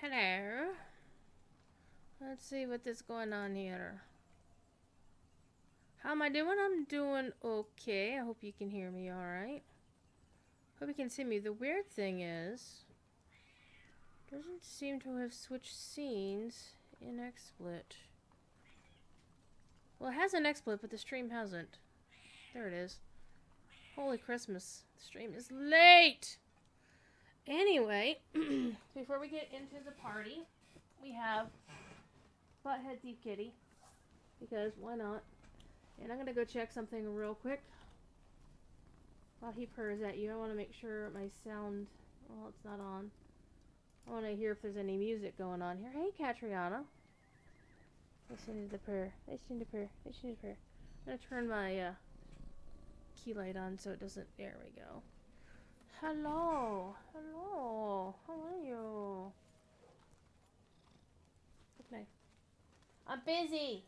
Hello. Let's see what is going on here. How am I doing? I'm doing okay. I hope you can hear me alright. Hope you can see me. The weird thing is, doesn't seem to have switched scenes in XSplit. Well, it has an XSplit, but the stream hasn't. There it is. Holy Christmas. The stream is late! Anyway, before we get into the party, we have Butthead Thief Kitty. Because why not? And I'm going to go check something real quick. While he purrs at you, I want to make sure my sound... Well, it's not on. I want to hear if there's any music going on here. Hey, Catriona. Listen to the purr. Listen to purr. Listen to purr. I'm going to turn my key light on so it doesn't... There we go. Hello. Hello. How are you? Okay. I'm busy.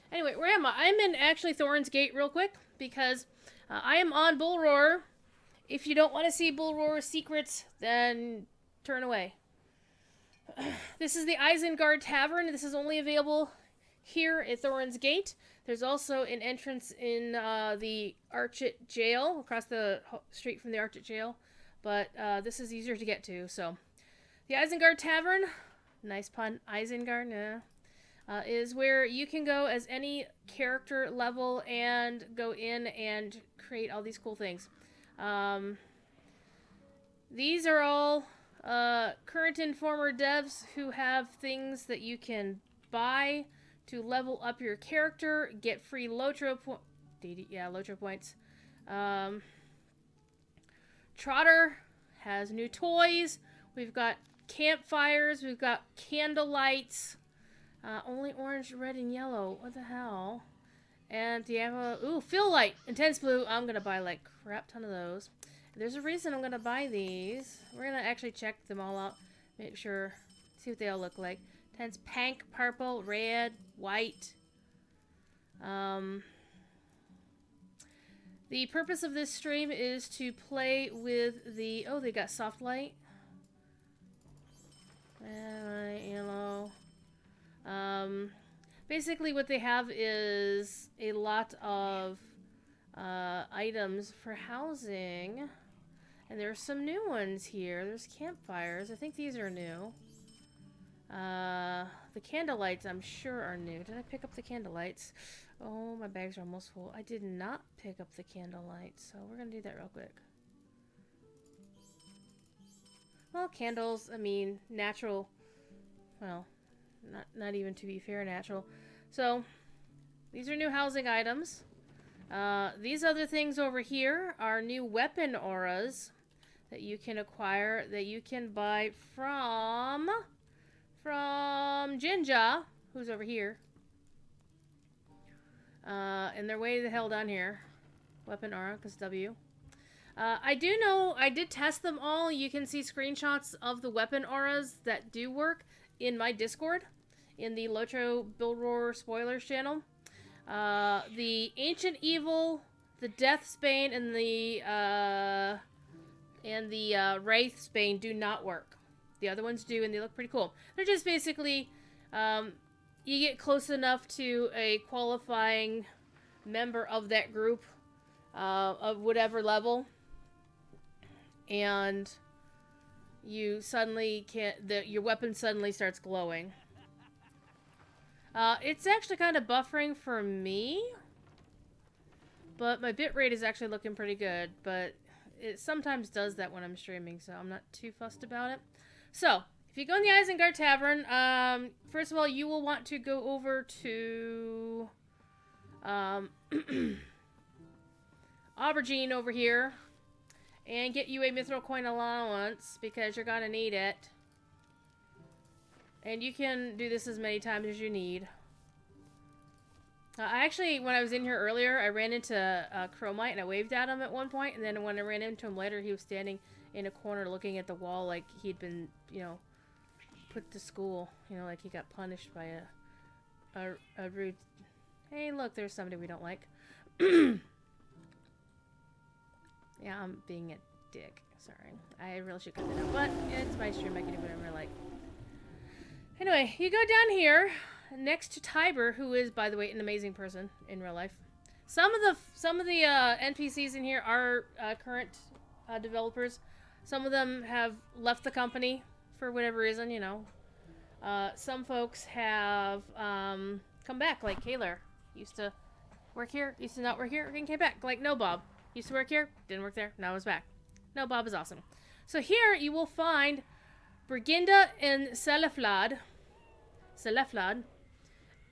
Anyway, where am I? I'm in actually Thorn's Gate real quick because I am on Bullroarer. If you don't want to see Bullroarer's secrets, then turn away. This is the Isengard Tavern. This is only available here at Thorn's Gate. There's also an entrance in the Archet Jail, across the street from the Archet Jail. But this is easier to get to, so. The Isengard Tavern, nice pun, Isengard, yeah. Is where you can go as any character level and go in and create all these cool things. These are all current and former devs who have things that you can buy to level up your character, get free Lotro points. Trotter has new toys. We've got campfires. We've got candle lights. Only orange, red, and yellow. What the hell? And Diablo... Ooh, Fill Light. Intense Blue. I'm going to buy, like, crap ton of those. There's a reason I'm going to buy these. We're going to actually check them all out. Make sure... See what they all look like. Intense Pink, Purple, Red, White. The purpose of this stream is to play with the... Oh, they got Soft Light. Red, yellow... basically what they have is a lot of items for housing, and there's some new ones here. There's campfires. I think these are new. The candle lights I'm sure are new. Did I pick up the candle lights? Oh, my bags are almost full. I did not pick up the candle lights, so we're gonna do that real quick. Well, candles, I mean, natural, well, not even to be fair, natural. So, these are new housing items. These other things over here are new weapon auras that you can acquire, that you can buy from Jinja, who's over here. And they're way the hell down here. Weapon aura, because W. I do know, I did test them all. You can see screenshots of the weapon auras that do work in my Discord, in the Lotro Bullroarer Spoilers channel. The Ancient Evil, the Deathsbane, and the Wraithsbane do not work. The other ones do, and they look pretty cool. They're just basically, you get close enough to a qualifying member of that group, of whatever level, and you suddenly your weapon suddenly starts glowing. It's actually kind of buffering for me, but my bitrate is actually looking pretty good, but it sometimes does that when I'm streaming, so I'm not too fussed about it. So, if you go in the Isengard Tavern, first of all, you will want to go over to Aubergine over here and get you a mithril coin allowance, because you're gonna need it. And you can do this as many times as you need. I actually, when I was in here earlier, I ran into Chromite and I waved at him at one point, and then when I ran into him later, he was standing in a corner looking at the wall like he'd been, you know, put to school. You know, like he got punished by a rude... Hey, look, there's somebody we don't like. Yeah, I'm being a dick. Sorry. I really should cut it out, but it's my stream. I can do whatever I like. Anyway, you go down here next to Tiber, who is, by the way, an amazing person in real life. Some of the NPCs in here are current developers. Some of them have left the company for whatever reason, you know. Some folks have come back, like Kaler. Used to work here, used to not work here, and came back. Like, no, Bob. Used to work here, didn't work there, now is back. No, Bob is awesome. So here you will find Briginda and Seleflad.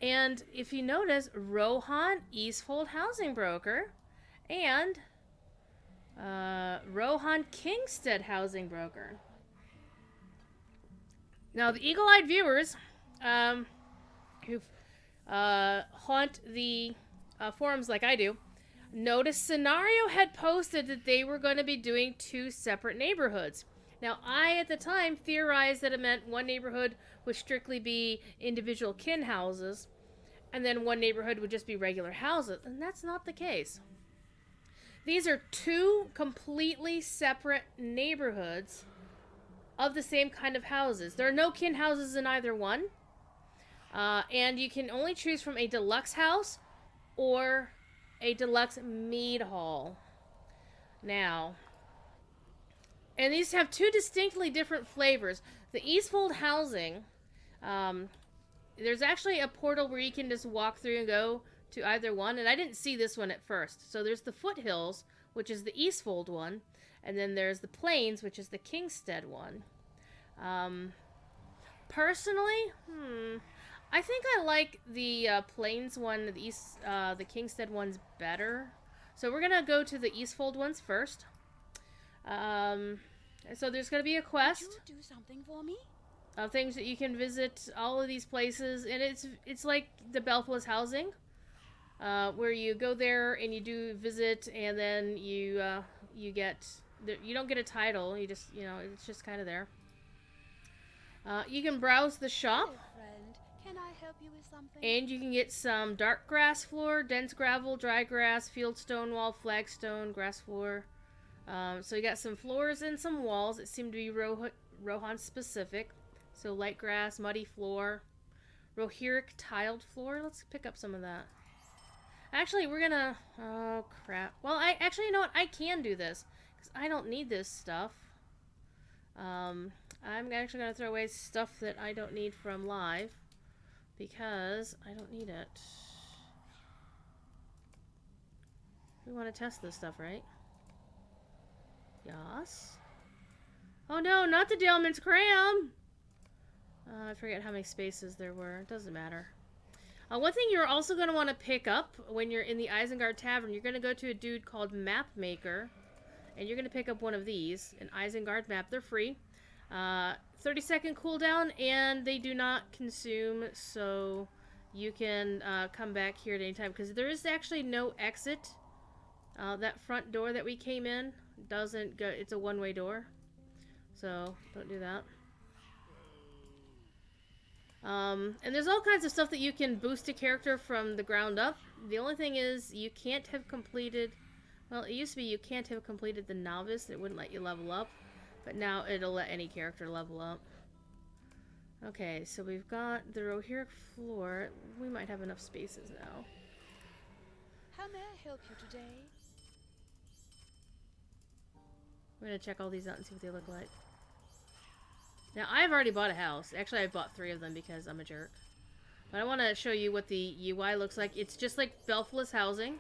And if you notice, Rohan, Eastfold housing broker, and Rohan, Kingstead housing broker. Now, the eagle-eyed viewers who haunt the forums like I do, notice Scenario had posted that they were going to be doing 2 separate neighborhoods. Now, I, at the time, theorized that it meant one neighborhood would strictly be individual kin houses, and then one neighborhood would just be regular houses, and that's not the case. These are 2 completely separate neighborhoods of the same kind of houses. There are no kin houses in either one, and you can only choose from a deluxe house or a deluxe mead hall. Now, and these have 2 distinctly different flavors. The Eastfold housing, there's actually a portal where you can just walk through and go to either one, and I didn't see this one at first. So there's the Foothills, which is the Eastfold one, and then there's the Plains, which is the Kingstead one. Personally, I think I like the Plains one, the Kingstead one's better. So we're gonna go to the Eastfold ones first. So there's gonna be a quest. Could you do something for me? Of things that you can visit all of these places, and it's like the Belfast housing, where you go there and you do visit, and then you don't get a title. You just, you know, it's just kind of there. You can browse the shop. Hello, friend. Can I help you with something? And you can get some dark grass floor, dense gravel, dry grass, field stone wall, flagstone, grass floor. So you got some floors and some walls that seem to be Rohan specific. So light grass, muddy floor, Rohirric tiled floor. Let's pick up some of that. Actually, we're gonna... Oh, crap. Well, actually, you know what? I can do this, because I don't need this stuff. I'm actually gonna throw away stuff that I don't need from live, because I don't need it. We want to test this stuff, right? Yes. Oh no, not the Delman's Cram! I forget how many spaces there were. It doesn't matter. One thing you're also going to want to pick up when you're in the Isengard Tavern, you're going to go to a dude called Map Maker, and you're going to pick up one of these, an Isengard map. They're free. 30-second cooldown, and they do not consume, so you can come back here at any time, because there is actually no exit. That front door that we came in doesn't go, it's a one-way door, so don't do that. And there's all kinds of stuff that you can boost a character from the ground up. The only thing is you can't have completed, well, it used to be you can't have completed the novice. It wouldn't let you level up, but now it'll let any character level up. Okay, so we've got the Rohirric floor. We might have enough spaces now. How may I help you today? We're gonna check all these out and see what they look like. Now, I've already bought a house. Actually, I've bought 3 of them because I'm a jerk. But I want to show you what the UI looks like. It's just like Belfast housing.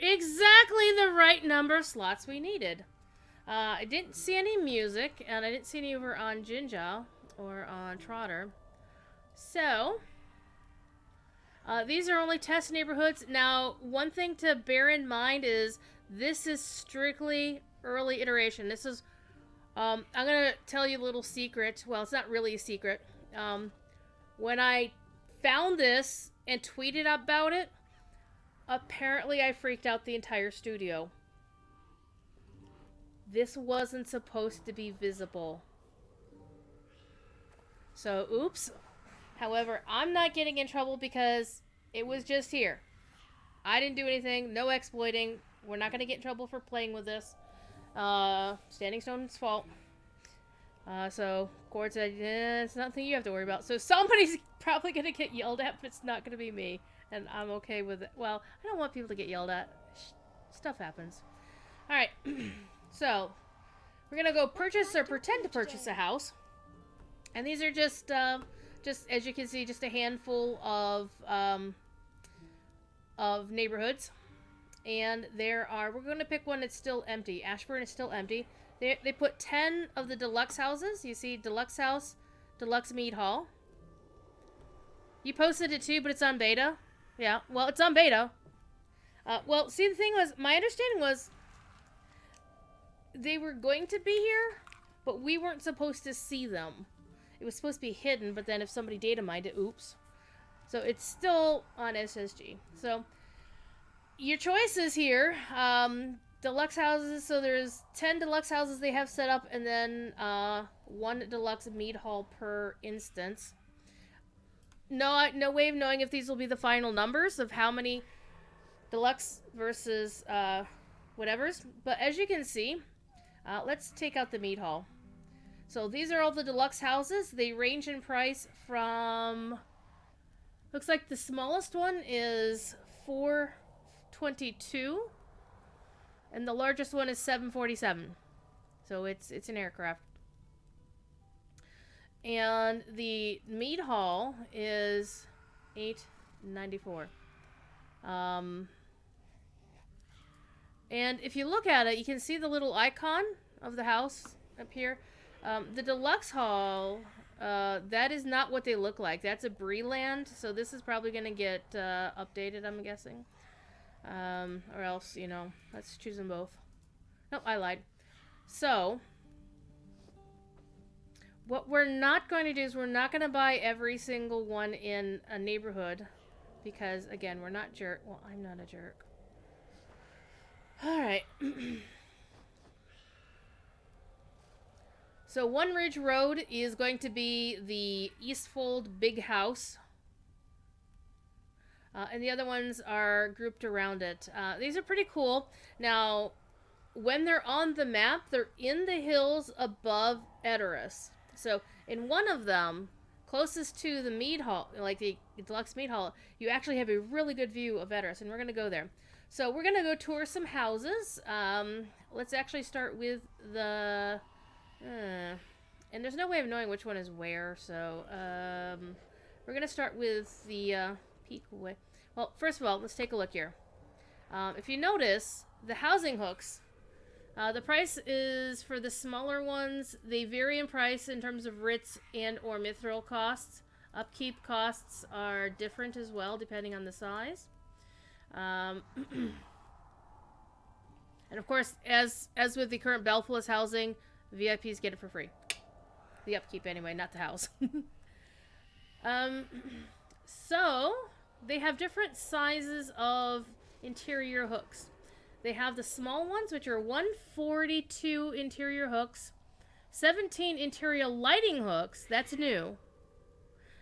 Exactly the right number of slots we needed. I didn't see any music, and I didn't see any over on Jinja or on Trotter. So, these are only test neighborhoods. Now, one thing to bear in mind is this is strictly early iteration. This is... I'm gonna tell you a little secret. Well, it's not really a secret. When I found this and tweeted about it, apparently I freaked out the entire studio. This wasn't supposed to be visible. So, oops. However, I'm not getting in trouble because it was just here. I didn't do anything. No exploiting. We're not gonna get in trouble for playing with this. Standing Stone's fault. So Gord said, it's nothing you have to worry about. So somebody's probably gonna get yelled at, but it's not gonna be me, and I'm okay with it. Well, I don't want people to get yelled at. Stuff happens. All right, so we're gonna go purchase or pretend to purchase a house, and these are just as you can see, just a handful of neighborhoods, and we're gonna pick one that's still empty. Ashburn is still empty. They put 10 of the deluxe houses. You see, deluxe house, deluxe mead hall. You posted it too, but it's on beta. Yeah, well, it's on beta. Well, see, the thing was, my understanding was they were going to be here, but we weren't supposed to see them. It was supposed to be hidden, but then if somebody data mined it, oops. So it's still on SSG. So your choices here, deluxe houses. So there's 10 deluxe houses they have set up, and then 1 deluxe mead hall per instance. No way of knowing if these will be the final numbers of how many deluxe versus whatever's. But as you can see, let's take out the mead hall. So these are all the deluxe houses. They range in price from, looks like the smallest one is $422, and the largest one is $747. So it's an aircraft. And the mead hall is $894. And if you look at it, you can see the little icon of the house up here. The deluxe hall, that is not what they look like. That's a Breland, so this is probably going to get updated, I'm guessing. Or else, let's choose them both. Nope, I lied. So, what we're not going to do is we're not going to buy every single one in a neighborhood. Because, again, we're not jerk. Well, I'm not a jerk. Alright. So, One Ridge Road is going to be the Eastfold big house. And the other ones are grouped around it. These are pretty cool. Now, when they're on the map, they're in the hills above Edoras. So, in one of them, closest to the mead hall, like the deluxe mead hall, you actually have a really good view of Edoras, and we're going to go there. So, we're going to go tour some houses. Let's actually start with the... and there's no way of knowing which one is where, so we're going to start with the peak way. Well, first of all, let's take a look here. If you notice, the housing hooks, the price is for the smaller ones, they vary in price in terms of writs and or mithril costs. Upkeep costs are different as well, depending on the size. And of course, as with the current Belfast housing, VIPs get it for free. The upkeep anyway, not the house. So, they have different sizes of interior hooks. They have the small ones, which are 142 interior hooks, 17 interior lighting hooks, that's new,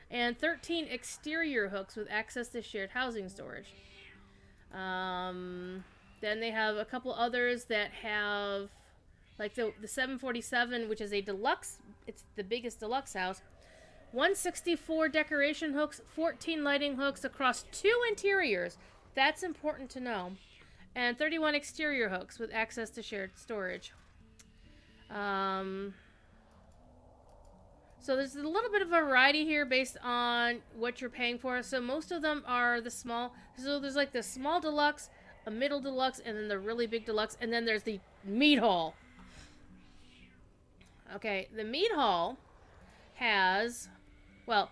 and 13 exterior hooks with access to shared housing storage. Then they have a couple others that have, like the 747, which is a deluxe, it's the biggest deluxe house, 164 decoration hooks, 14 lighting hooks across 2 interiors. That's important to know. And 31 exterior hooks with access to shared storage. So there's a little bit of variety here based on what you're paying for. So most of them are the small. So there's like the small deluxe, a middle deluxe, and then the really big deluxe. And then there's the mead hall. Okay, the mead hall has, well,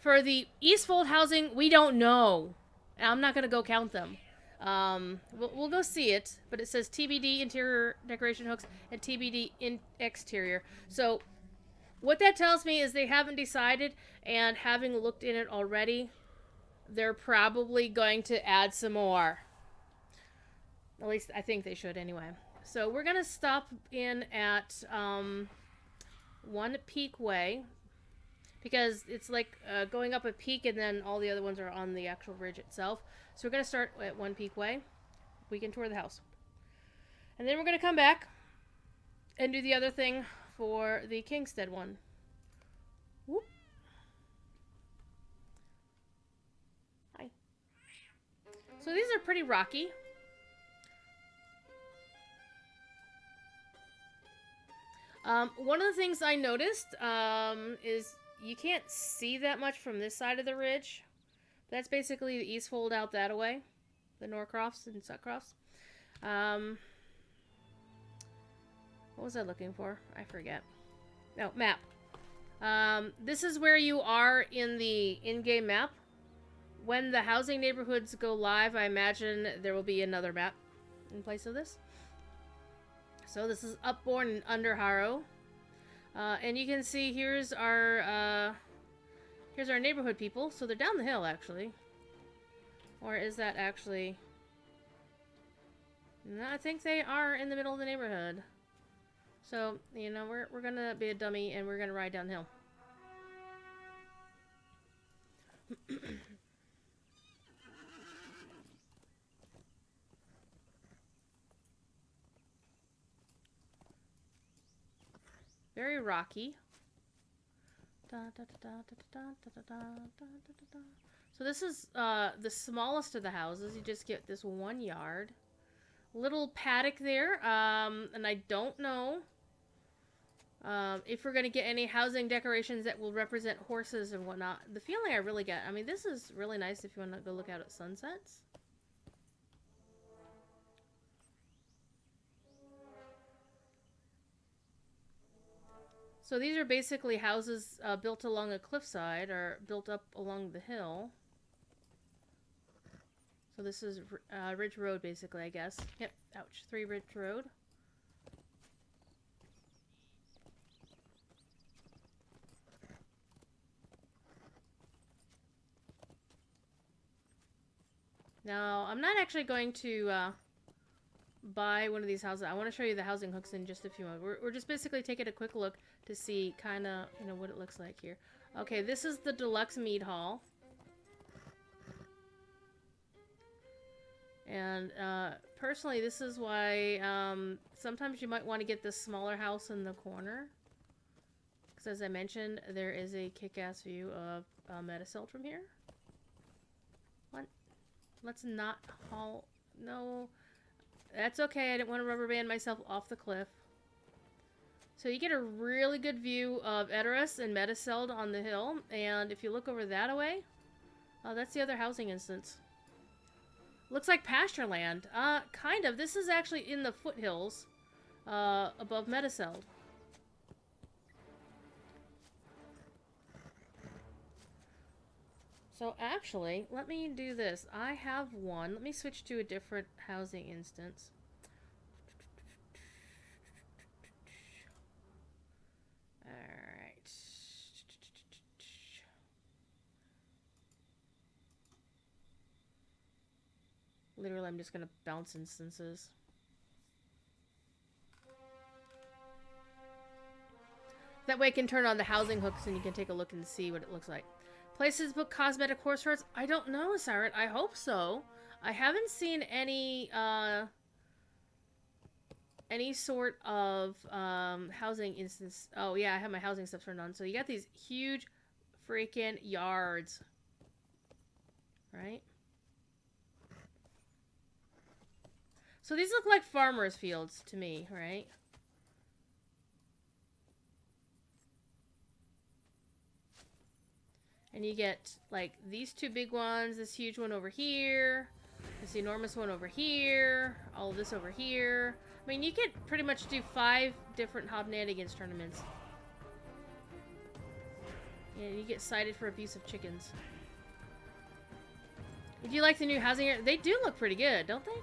for the Eastfold housing, we don't know. I'm not going to go count them. We'll go see it, but it says TBD interior decoration hooks and TBD in exterior. So what that tells me is they haven't decided, and having looked in it already, they're probably going to add some more. At least I think they should anyway. So we're going to stop in at One Peak Way, because it's like going up a peak and then all the other ones are on the actual ridge itself. So we're going to start at One Peak Way. We can tour the house. And then we're going to come back and do the other thing for the Kingstead one. Whoop. Hi. So these are pretty rocky. One of the things I noticed is you can't see that much from this side of the ridge. That's basically the Eastfold out that way. The Norcrofts and Sutcrofts. What was I looking for? I forget. No, map. This is where you are in the in-game map. When the housing neighborhoods go live, I imagine there will be another map in place of this. So this is Upborn and Underharrow. And you can see here's our neighborhood people. So they're down the hill, actually. Or is that actually... No, I think they are in the middle of the neighborhood. So, you know, we're gonna be a dummy and we're gonna ride downhill. Very rocky. So this is the smallest of the houses. You just get this 1 yard. Little paddock there. And I don't know if we're going to get any housing decorations that will represent horses and whatnot. The feeling I really get, I mean, this is really nice if you want to go look out at sunsets. So these are basically houses built along a cliffside or built up along the hill. So this is Ridge Road, basically, I guess. Yep, ouch. 3 Ridge Road. Now, I'm not actually going to buy one of these houses. I want to show you the housing hooks in just a few moments. We're just basically taking a quick look to see kind of, you know, what it looks like here. Okay, this is the Deluxe Mead Hall. And personally, this is why sometimes you might want to get this smaller house in the corner. Because as I mentioned, there is a kick-ass view of Medicelt from here. What? Let's not haul... No. That's okay. I didn't want to rubber band myself off the cliff. So you get a really good view of Edoras and Medicelt on the hill. And if you look over that away, that's the other housing instance. Looks like pasture land. Kind of. This is actually in the foothills above Medicelt. So actually, let me do this. I have one. Let me switch to a different housing instance. Alright. Literally, I'm just going to bounce instances. That way I can turn on the housing hooks and you can take a look and see what it looks like. Places book cosmetic horse rides? I don't know, Siren. I hope so. I haven't seen any sort of housing instance. Oh yeah, I have my housing stuff turned on. So you got these huge freaking yards, right? So these look like farmers' fields to me, right? And you get, like, these 2 big ones, this huge one over here, this enormous one over here, all of this over here. I mean, you could pretty much do 5 different Hobnanigans tournaments. And you get cited for abuse of chickens. Would you like the new housing area? They do look pretty good, don't they?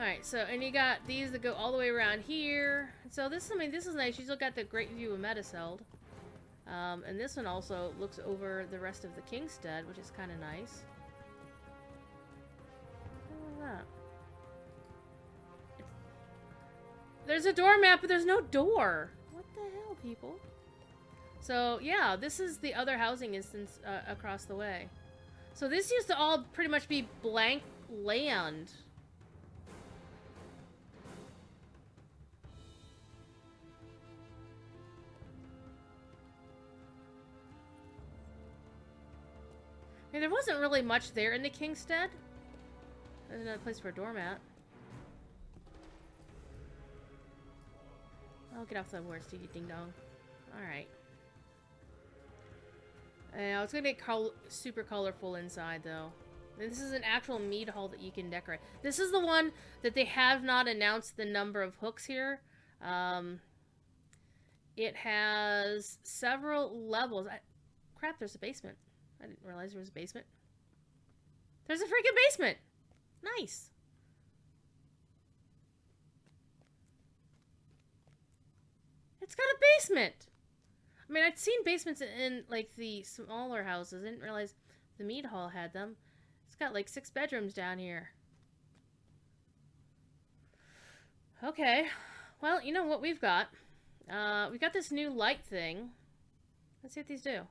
Alright, so, and you got these that go all the way around here. So this, I mean, this is nice. You still got the great view of Medicelt. And this one also looks over the rest of the Kingstead, which is kind of nice. Look at that. There's a door map, but there's no door. What the hell, people? So, yeah, this is the other housing instance across the way. So this used to all pretty much be blank land. Hey, there wasn't really much there in the Kingstead. There's another place for a doormat. Oh, get off the words, you ding dong. Alright. It's gonna get super colorful inside, though. This is an actual mead hall that you can decorate. This is the one that they have not announced the number of hooks here. It has several levels. Crap, there's a basement. I didn't realize there was a basement. There's a freaking basement! Nice! It's got a basement! I mean, I'd seen basements in, like, the smaller houses. I didn't realize the mead hall had them. It's got, like, 6 bedrooms down here. Okay. Well, you know what we've got? We've got this new light thing. Let's see what these do.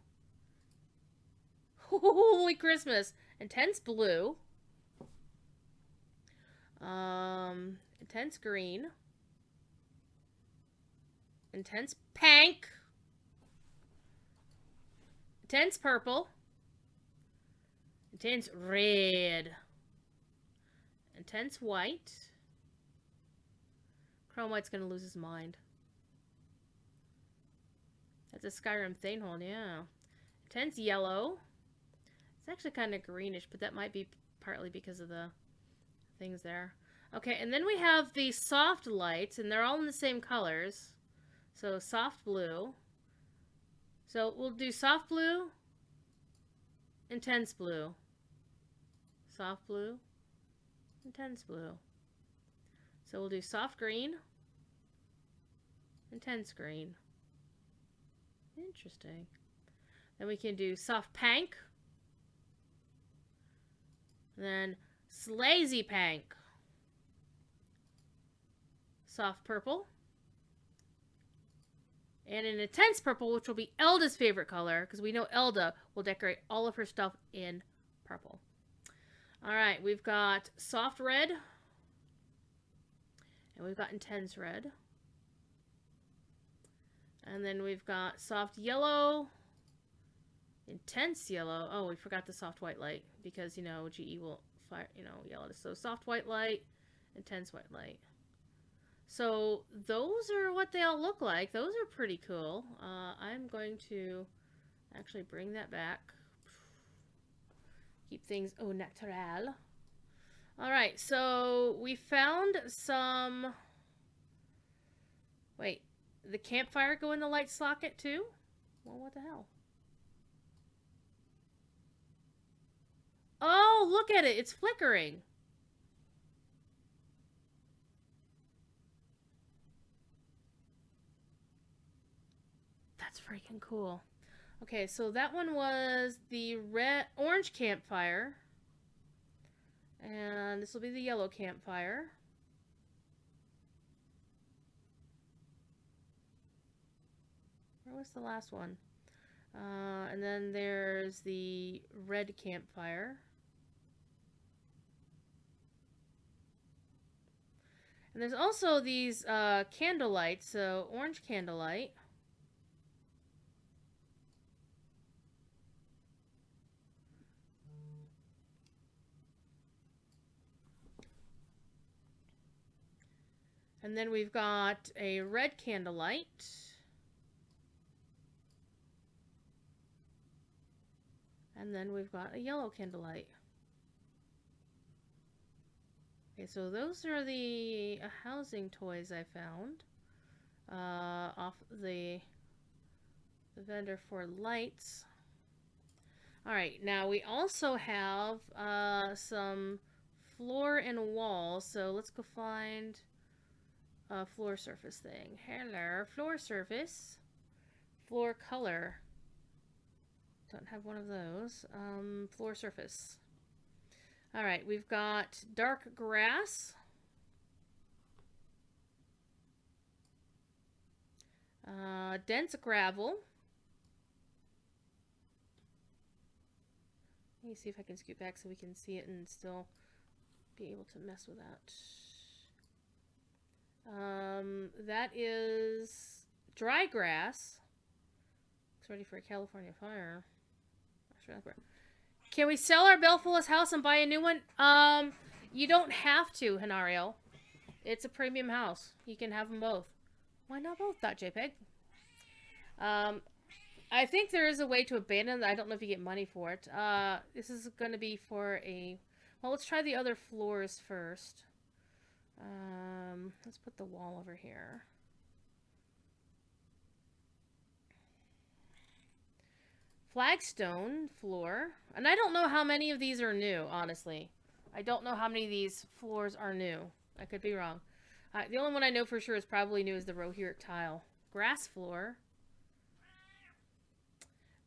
Holy Christmas! Intense blue. Intense green. Intense pink. Intense purple. Intense red. Intense white. Chrome White's gonna lose his mind. That's a Skyrim Thanehold, yeah. Intense yellow. It's actually kind of greenish, but that might be partly because of the things there. Okay, and then we have the soft lights, and they're all in the same colors. So, soft blue. So, we'll do soft blue, intense blue. Soft blue, intense blue. So, we'll do soft green, intense green. Interesting. Then we can do soft pink. Then slazy pink. Soft purple. And an intense purple, which will be Elda's favorite color, because we know Elda will decorate all of her stuff in purple. Alright, we've got soft red. And we've got intense red. And then we've got soft yellow. Intense yellow. Oh, we forgot the soft white light, because, you know, GE will fire, you know, yell at us. So soft white light, intense white light. So those are what they all look like. Those are pretty cool. I'm going to actually bring that back. Keep things au naturel. Alright, so we found some... Wait, the campfire go in the light socket too? Well, what the hell? Oh, look at it. It's flickering. That's freaking cool. Okay, so that one was the orange campfire. And this will be the yellow campfire. Where was the last one? And then there's the red campfire. And there's also these candlelights, so orange candlelight. And then we've got a red candlelight. And then we've got a yellow candlelight. Okay, so those are the housing toys I found off the vendor for lights. Alright, now we also have some floor and wall, so let's go find a floor surface thing. Hello, floor surface. Floor color. Don't have one of those. Floor surface. Alright, we've got dark grass. Dense gravel. Let me see if I can scoot back so we can see it and still be able to mess with that. That is dry grass. It's ready for a California fire. Can we sell our Belfulus house and buy a new one? You don't have to, Hanario. It's a premium house. You can have them both. Why not both? .jpg. I think there is a way to abandon it. I don't know if you get money for it. This is going to be for a... Well, let's try the other floors first. Let's put the wall over here. Flagstone floor. And I don't know how many of these are new, honestly. I don't know how many of these floors are new. I could be wrong. The only one I know for sure is probably new is the Rohirric tile. Grass floor.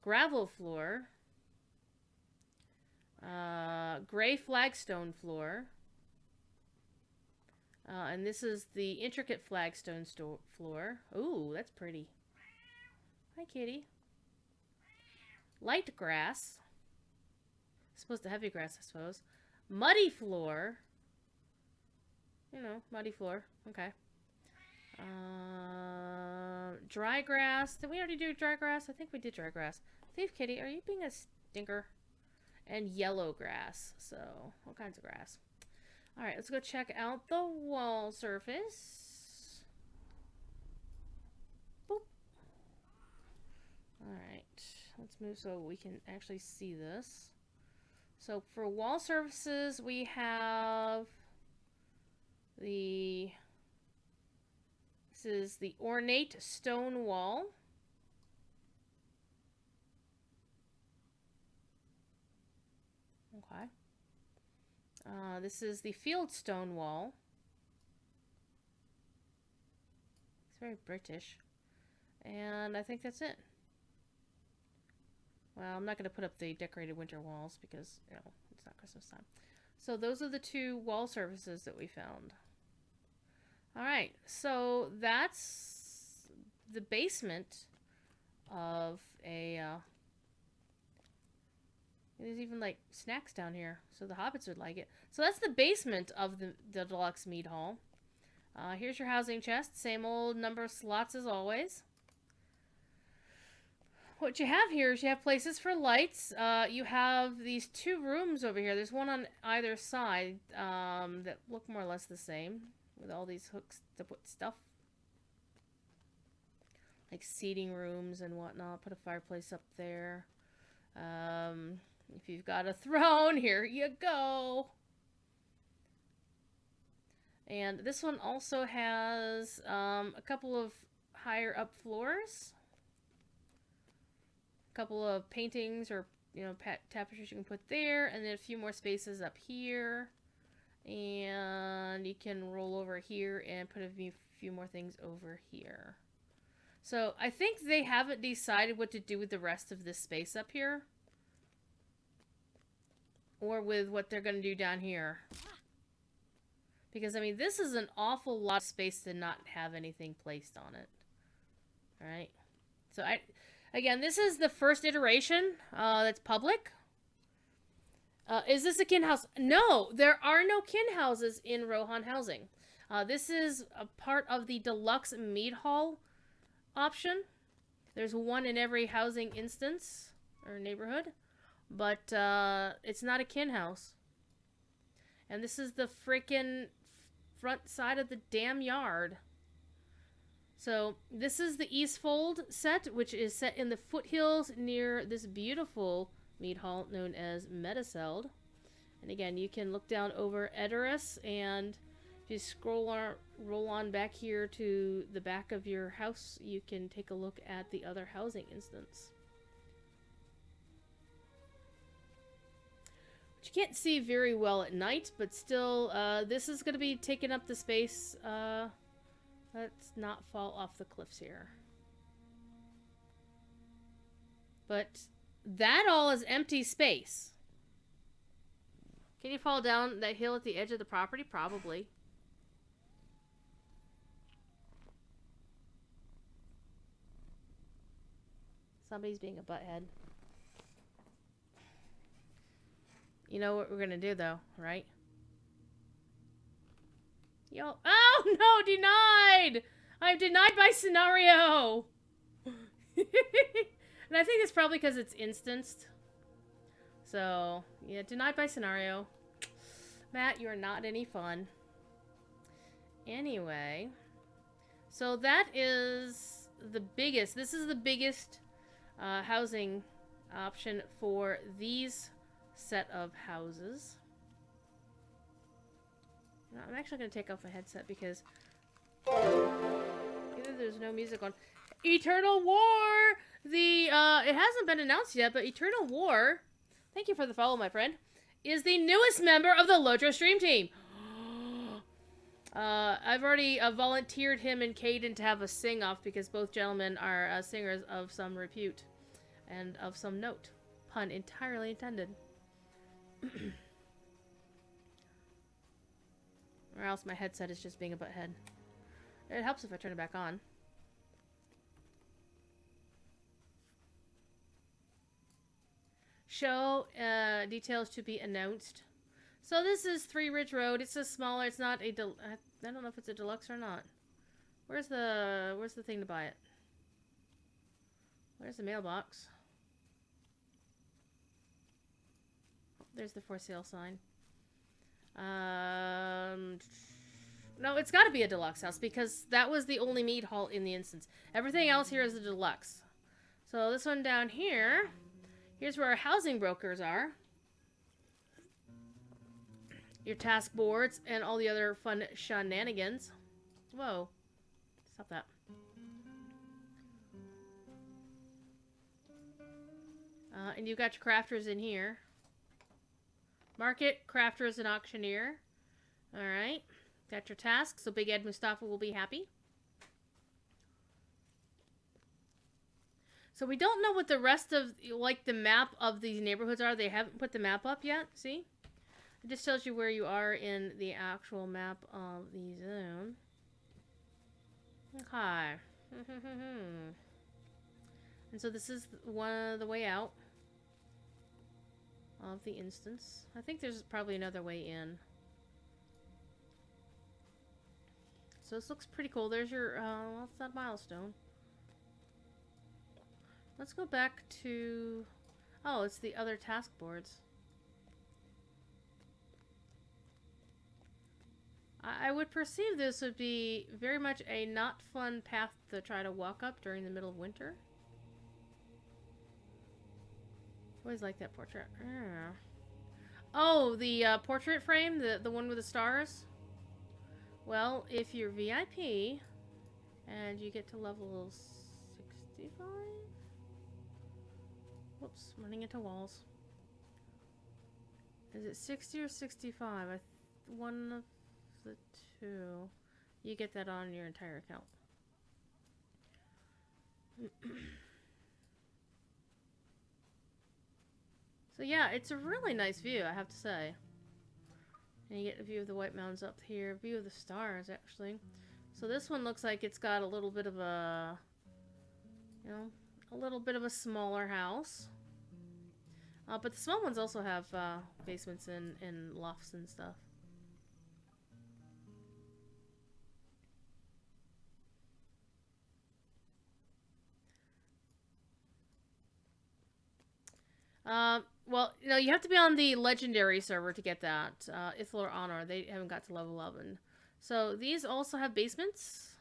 Gravel floor. Gray flagstone floor. And this is the intricate flagstone floor. Ooh, that's pretty. Hi, kitty. Light grass. Supposed to heavy grass, I suppose. Muddy floor. You know, muddy floor. Okay. Dry grass. Did we already do dry grass? I think we did dry grass. Thief kitty, are you being a stinker? And yellow grass. So, all kinds of grass. Alright, let's go check out the wall surface. Boop. Alright. Let's move so we can actually see this. So for wall surfaces, we have this is the ornate stone wall. Okay. This is the field stone wall. It's very British. And I think that's it. Well, I'm not going to put up the decorated winter walls because, you know, it's not Christmas time. So those are the two wall surfaces that we found. Alright, so that's the basement of a... there's even, like, snacks down here, so the hobbits would like it. So that's the basement of the Deluxe Mead Hall. Here's your housing chest. Same old number of slots as always. What you have here is you have places for lights. You have these two rooms over here. There's one on either side that look more or less the same, with all these hooks to put stuff. Like seating rooms and whatnot. Put a fireplace up there. If you've got a throne, here you go. And this one also has a couple of higher up floors. A couple of paintings or, you know, tapestries you can put there. And then a few more spaces up here. And you can roll over here and put a few more things over here. So I think they haven't decided what to do with the rest of this space up here. Or with what they're going to do down here. Because, I mean, this is an awful lot of space to not have anything placed on it. Alright. So, again, this is the first iteration that's public. Is this a kin house? No, there are no kin houses in Rohan housing. This is a part of the Deluxe Mead Hall option. There's one in every housing instance or neighborhood. But it's not a kin house. And this is the freaking front side of the damn yard. So this is the Eastfold set, which is set in the foothills near this beautiful mead hall known as Mediseld. And again, you can look down over Edoras, and if you roll on back here to the back of your house, you can take a look at the other housing instance. You can't see very well at night, but still, this is going to be taking up the space. Let's not fall off the cliffs here. But that all is empty space. Can you fall down that hill at the edge of the property? Probably. Somebody's being a butthead. You know what we're gonna do, though, right? Yo! Oh no! Denied! I'm denied by scenario. And I think it's probably because it's instanced. So, yeah, denied by scenario. Matt, you're not any fun. Anyway, so that is the biggest. This is the biggest housing option for these set of houses. Now, I'm actually going to take off my headset because either there's no music on. Eternal War! It hasn't been announced yet, but Eternal War, thank you for the follow, my friend, is the newest member of the Lotro stream team. I've already volunteered him and Caden to have a sing-off because both gentlemen are singers of some repute and of some note. Pun entirely intended. Or else my headset is just being a butthead. It helps if I turn it back on. Show details to be announced. So this is Three Ridge Road. It's a smaller. It's not a. I don't know if it's a deluxe or not. Where's the thing to buy it? Where's the mailbox? Oh, there's the for sale sign. No, it's got to be a deluxe house because that was the only mead hall in the instance. Everything else here is a deluxe. So this one down here, here's where our housing brokers are. Your task boards and all the other fun shenanigans. Whoa. Stop that. And you've got your crafters in here. Market, crafters, and auctioneer. Alright. Got your tasks, so Big Ed Mustafa will be happy. So we don't know what the rest of, like, the map of these neighborhoods are. They haven't put the map up yet. See? It just tells you where you are in the actual map of the zone. Okay. And so this is the way out of the instance. I think there's probably another way in. So this looks pretty cool. There's your, what's that milestone? Let's go back to, oh, it's the other task boards. I would perceive this would be very much a not fun path to try to walk up during the middle of winter. Always like that portrait. Oh, the portrait frame, the one with the stars. Well, if you're VIP and you get to level 65. Whoops, running into walls. Is it 60 or 65? One of the two. You get that on your entire account. So yeah, it's a really nice view, I have to say. And you get a view of the White Mountains up here, a view of the stars, actually. So this one looks like it's got a little bit of a, you know, a little bit of a smaller house. But the small ones also have basements and lofts and stuff. Well, you know, you have to be on the legendary server to get that. Ithel or Honor, they haven't got to level 11. So these also have basements.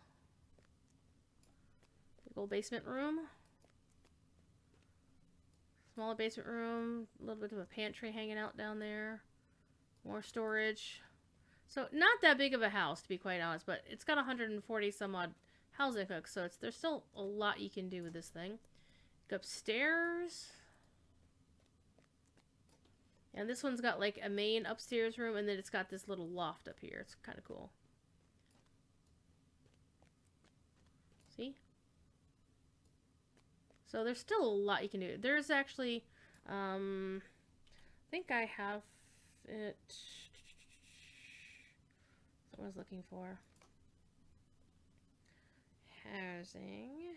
Big old basement room. Smaller basement room. A little bit of a pantry hanging out down there. More storage. So not that big of a house, to be quite honest, but it's got 140 some odd housing hooks, so there's still a lot you can do with this thing. Go upstairs. And this one's got like a main upstairs room, and then it's got this little loft up here. It's kind of cool. See? So there's still a lot you can do. There's actually, I think I have it. That's what I was looking for. Housing.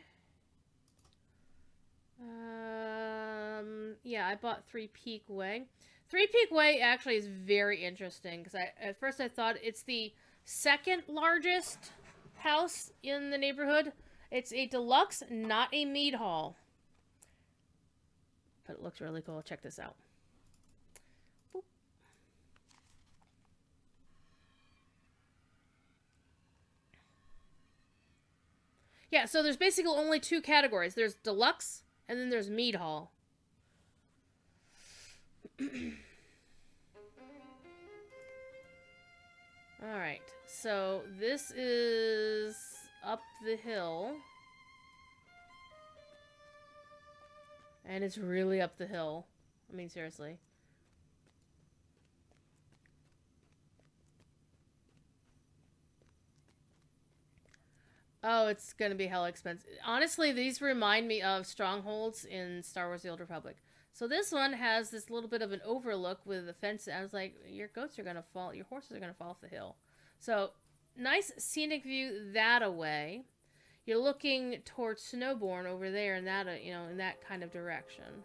Yeah, I bought Three Peak Way. Three Peak Way actually is very interesting because at first I thought it's the second largest house in the neighborhood. It's a deluxe, not a mead hall. But it looks really cool. Check this out. Yeah, so there's basically only two categories. There's Deluxe, and then there's Mead Hall. Alright, so this is up the hill. And it's really up the hill. I mean, seriously. Oh, it's gonna be hella expensive. Honestly, these remind me of strongholds in Star Wars: The Old Republic. So this one has this little bit of an overlook with a fence. I was like, your goats are gonna fall, your horses are gonna fall off the hill. So, nice scenic view that away. You're looking towards Snowbourne over there in that, in that kind of direction.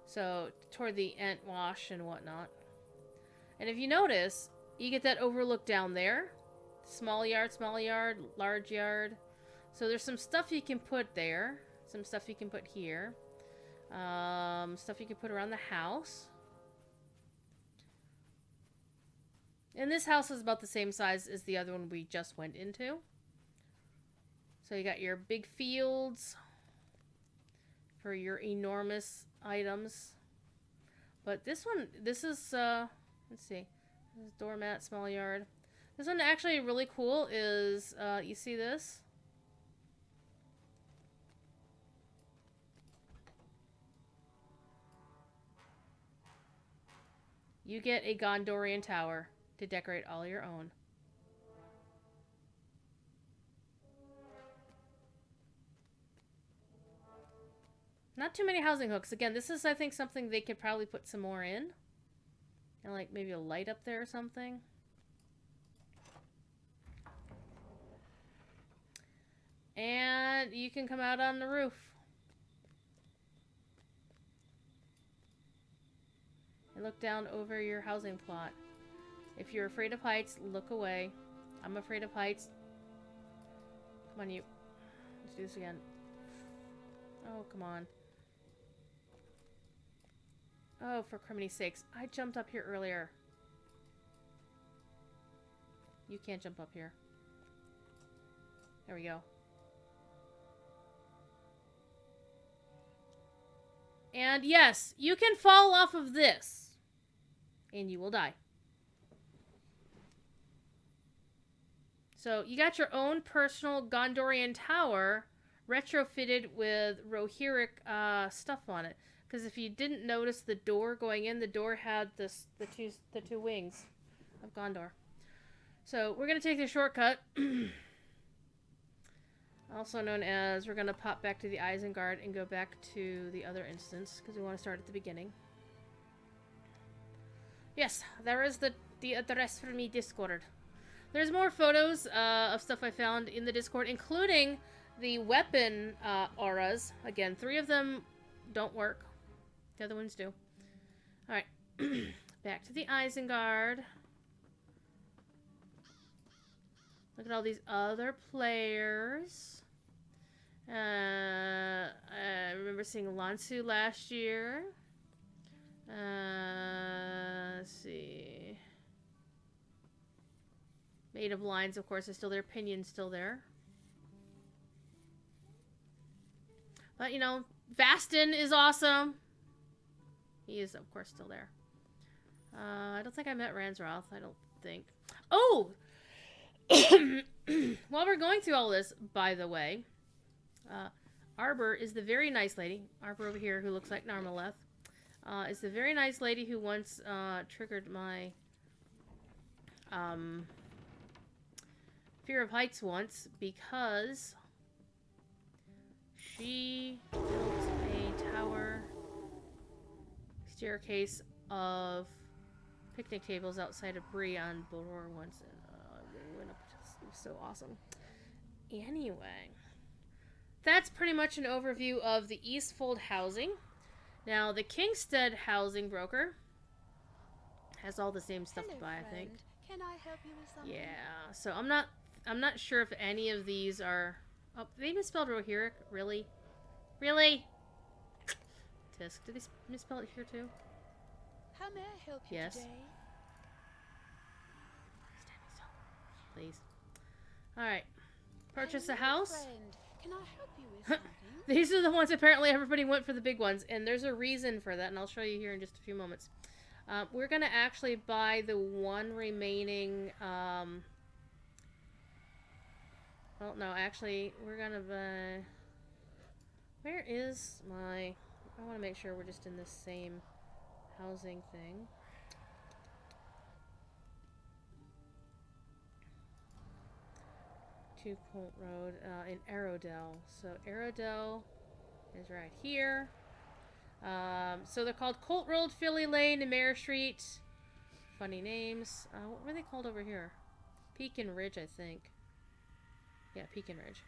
So, toward the Entwash and whatnot. And if you notice, you get that overlook down there. Small yard, large yard. So there's some stuff you can put there. Some stuff you can put here. Stuff you can put around the house. And this house is about the same size as the other one we just went into. So you got your big fields for your enormous items. But this one, this is, let's see. This is doormat, small yard. This one actually really cool is, you see this? You get a Gondorian tower to decorate all your own. Not too many housing hooks. Again, this is, I think, something they could probably put some more in. And, like, maybe a light up there or something. And you can come out on the roof. And look down over your housing plot. If you're afraid of heights, look away. I'm afraid of heights. Come on, you. Let's do this again. Oh, come on. Oh, for criminy's sakes. I jumped up here earlier. You can't jump up here. There we go. And yes, you can fall off of this. And you will die. So you got your own personal Gondorian tower retrofitted with Rohirric stuff on it. Because if you didn't notice the door going in, the door had the two wings of Gondor. So we're going to take the shortcut. Also known as, we're going to pop back to the Isengard and go back to the other instance. Because we want to start at the beginning. Yes, there is the address for me Discord. There's more photos of stuff I found in the Discord, including the weapon auras. Again, 3 of them don't work. The other ones do. Alright. Back to the Isengard. Look at all these other players. I remember seeing Lansu last year. Let's see. Maid of Lines, of course, is still there. Pinion's still there. But, you know, Vastin is awesome. He is, of course, still there. I don't think I met Ransroth. I don't think. Oh! While we're going through all this, by the way, Arbor is the very nice lady. Arbor over here, who looks like Narmaleth, is the very nice lady who once triggered my fear of heights once because she built a tower staircase of picnic tables outside of Bree on Bullroarer once, and we went up to, it was so awesome. Anyway, that's pretty much an overview of the Eastfold housing. Now, the Kingstead housing broker has all the same stuff to buy, I think. Can I help you with something? Yeah, so I'm not sure if any of these are. Oh, they misspelled Rohirric. Really? Really? Tisk. Did they misspell it here too? How may I help you Yes. today? Standing still. Please. Alright. Purchase a house. Friend, Can I help you with something? These are the ones apparently everybody went for the big ones, and there's a reason for that, and I'll show you here in just a few moments. We're gonna actually buy the one remaining, well, no, actually, we're gonna buy... Where is my... I want to make sure we're just in the same housing thing. To Colt Road, in Arrowdale. So Arrowdale is right here. So they're called Colt Road, Philly Lane, and Mare Street. Funny names. What were they called over here? Pekin Ridge, I think. Yeah, Pekin Ridge.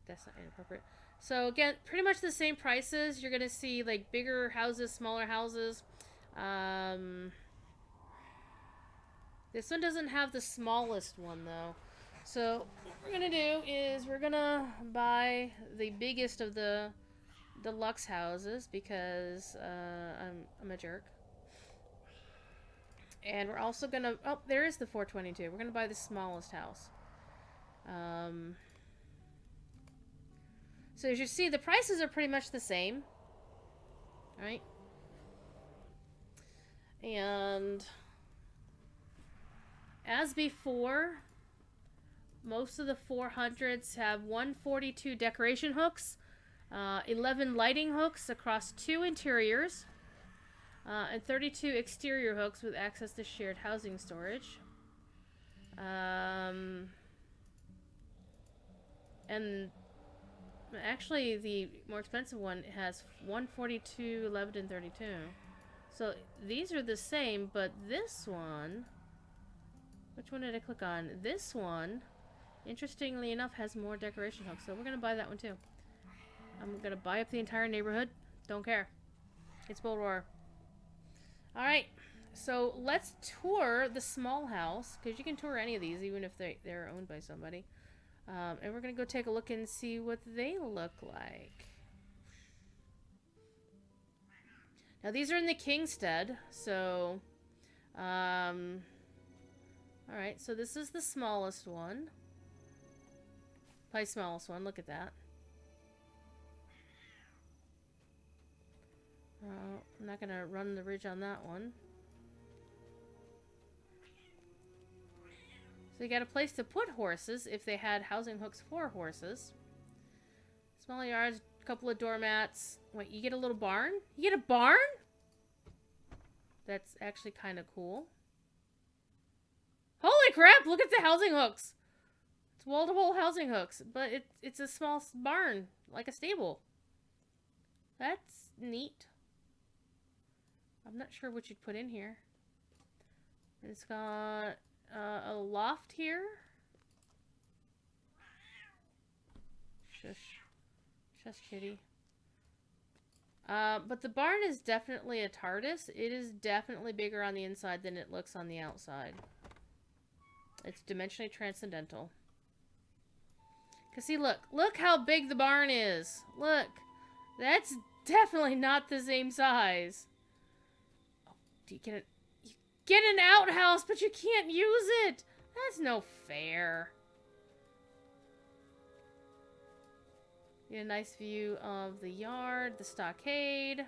That's not inappropriate. So again, pretty much the same prices. You're gonna see like bigger houses, smaller houses. This one doesn't have the smallest one though. So what we're gonna do is we're gonna buy the biggest of the deluxe houses because I'm a jerk. And we're also gonna... Oh, there is the 422. We're gonna buy the smallest house. So as you see, the prices are pretty much the same. Right? And as before, most of the 400s have 142 decoration hooks, 11 lighting hooks across 2 interiors, and 32 exterior hooks with access to shared housing storage. And actually, the more expensive one has 142, 11, and 32. So these are the same, but this one... Which one did I click on? This one, interestingly enough, has more decoration hooks. So we're going to buy that one too. I'm going to buy up the entire neighborhood. Don't care. It's Bullroarer. Alright, so let's tour the small house. Because you can tour any of these, even if they're owned by somebody. And we're going to go take a look and see what they look like. Now these are in the Kingstead. So, alright, so this is the smallest one. Probably smallest one, look at that. I'm not gonna run the ridge on that one. So you got a place to put horses if they had housing hooks for horses. Small yards, a couple of doormats. Wait, you get a little barn? You get a barn? That's actually kind of cool. Holy crap, look at the housing hooks. It's wall-to-wall housing hooks, but it's a small barn, like a stable. That's neat. I'm not sure what you'd put in here. It's got a loft here. Shush. Shush, kitty. But the barn is definitely a TARDIS. It is definitely bigger on the inside than it looks on the outside. It's dimensionally transcendental. Cause see, look how big the barn is. Look, that's definitely not the same size. Oh, do you get it? You get an outhouse, but you can't use it. That's no fair. Get a nice view of the yard, the stockade.